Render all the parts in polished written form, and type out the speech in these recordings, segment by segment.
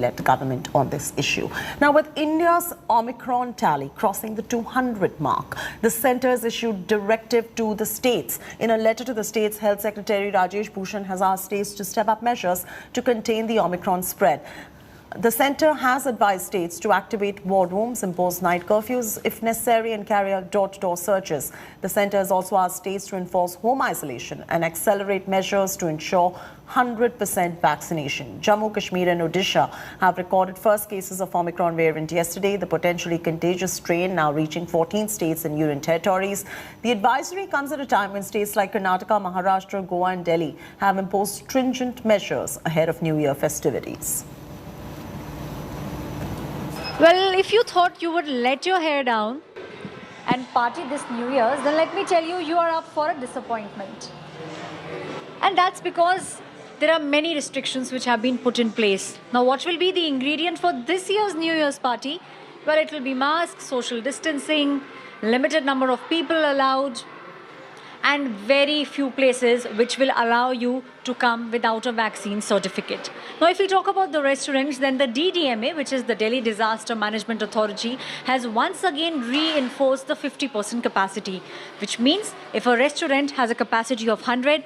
led government on this issue. Now, with India's Omicron tally crossing the 200 mark, the centre has issued directive to the states. In a letter to the states, Health Secretary Rajesh Bhushan has asked states to step up measures to contain the Omicron spread. The centre has advised states to activate war rooms, impose night curfews if necessary, and carry out door-to-door searches. The centre has also asked states to enforce home isolation and accelerate measures to ensure 100% vaccination. Jammu, Kashmir and Odisha have recorded first cases of Omicron variant yesterday, the potentially contagious strain now reaching 14 states and union territories. The advisory comes at a time when states like Karnataka, Maharashtra, Goa and Delhi have imposed stringent measures ahead of New Year festivities. Well, if you thought you would let your hair down and party this New Year's, then let me tell you, you are up for a disappointment. And that's because there are many restrictions which have been put in place. Now, what will be the ingredient for this year's New Year's party? Well, it will be masks, social distancing, limited number of people allowed, and very few places which will allow you to come without a vaccine certificate. Now, if we talk about the restaurants, then the DDMA, which is the Delhi Disaster Management Authority, has once again reinforced the 50% capacity, which means if a restaurant has a capacity of 100,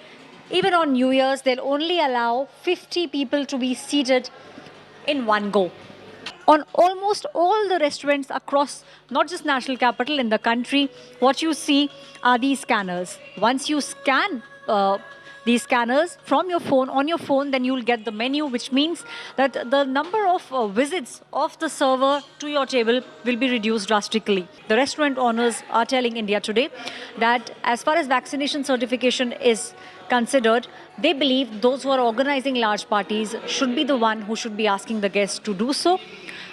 even on New Year's, they'll only allow 50 people to be seated in one go. On almost all the restaurants across not just national capital in the country, what you see are these scanners. Once you scan these scanners from your phone, on your phone, then you'll get the menu, which means that the number of visits of the server to your table will be reduced drastically. The restaurant owners are telling India Today that as far as vaccination certification is considered, they believe those who are organizing large parties should be the one who should be asking the guests to do so.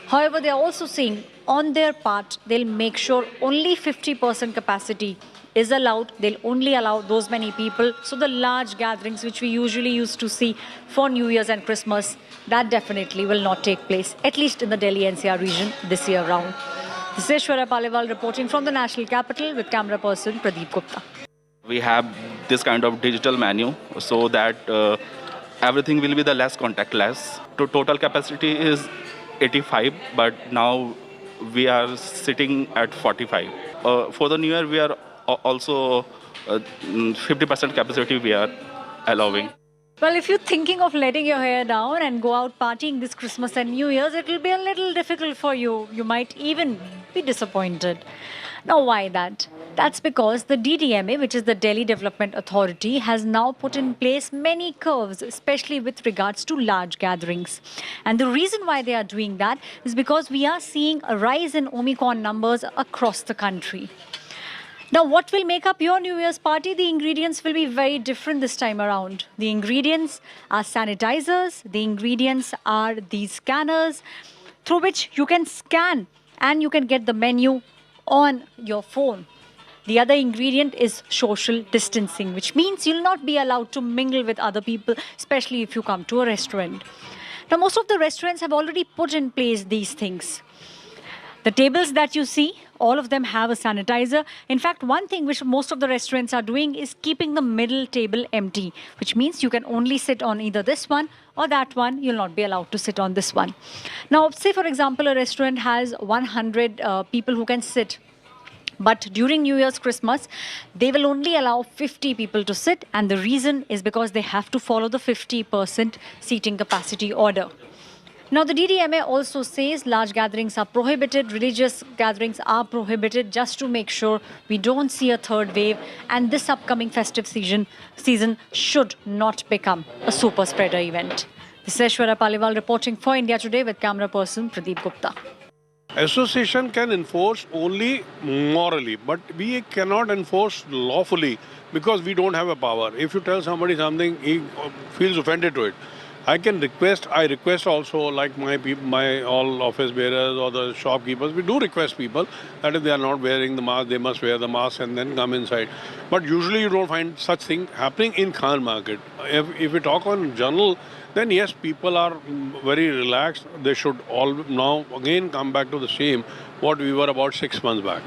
However, they are also saying on their part, they'll make sure only 50% capacity is allowed. They'll only allow those many people. So the large gatherings which we usually used to see for New Year's and Christmas, that definitely will not take place, at least in the Delhi NCR region this year round. This is Aishwarya Paliwal reporting from the national capital with camera person Pradeep Gupta. We have this kind of digital menu so that everything will be the less contactless. Total capacity is 85, but now we are sitting at 45. For the New Year, we are also 50% capacity we are allowing. Well, if you're thinking of letting your hair down and go out partying this Christmas and New Year's, it will be a little difficult for you. You might even be disappointed. Now, why that? That's because the DDMA, which is the Delhi Development Authority, has now put in place many curves, especially with regards to large gatherings. And the reason why they are doing that is because we are seeing a rise in Omicron numbers across the country. Now, what will make up your New Year's party? The ingredients will be very different this time around. The ingredients are sanitizers. The ingredients are these scanners through which you can scan and you can get the menu on your phone. The other ingredient is social distancing, which means you'll not be allowed to mingle with other people, especially if you come to a restaurant. Now, most of the restaurants have already put in place these things. The tables that you see, all of them have a sanitizer. In fact, one thing which most of the restaurants are doing is keeping the middle table empty, which means you can only sit on either this one or that one. You'll not be allowed to sit on this one. Now, say, for example, a restaurant has 100 people who can sit. But during New Year's, Christmas, they will only allow 50 people to sit. And the reason is because they have to follow the 50% seating capacity order. Now, the DDMA also says large gatherings are prohibited, religious gatherings are prohibited, just to make sure we don't see a third wave. And this upcoming festive season should not become a super spreader event. This is Aishwarya Paliwal reporting for India Today with camera person Pradeep Gupta. Association can enforce only morally, but we cannot enforce lawfully because we don't have a power. If you tell somebody something, he feels offended to it. I request also, like my all office bearers or the shopkeepers, we do request people that if they are not wearing the mask, they must wear the mask and then come inside. But usually you don't find such thing happening in Khan Market. If we talk on general, then yes, people are very relaxed. They should all now again come back to the same what we were about 6 months back.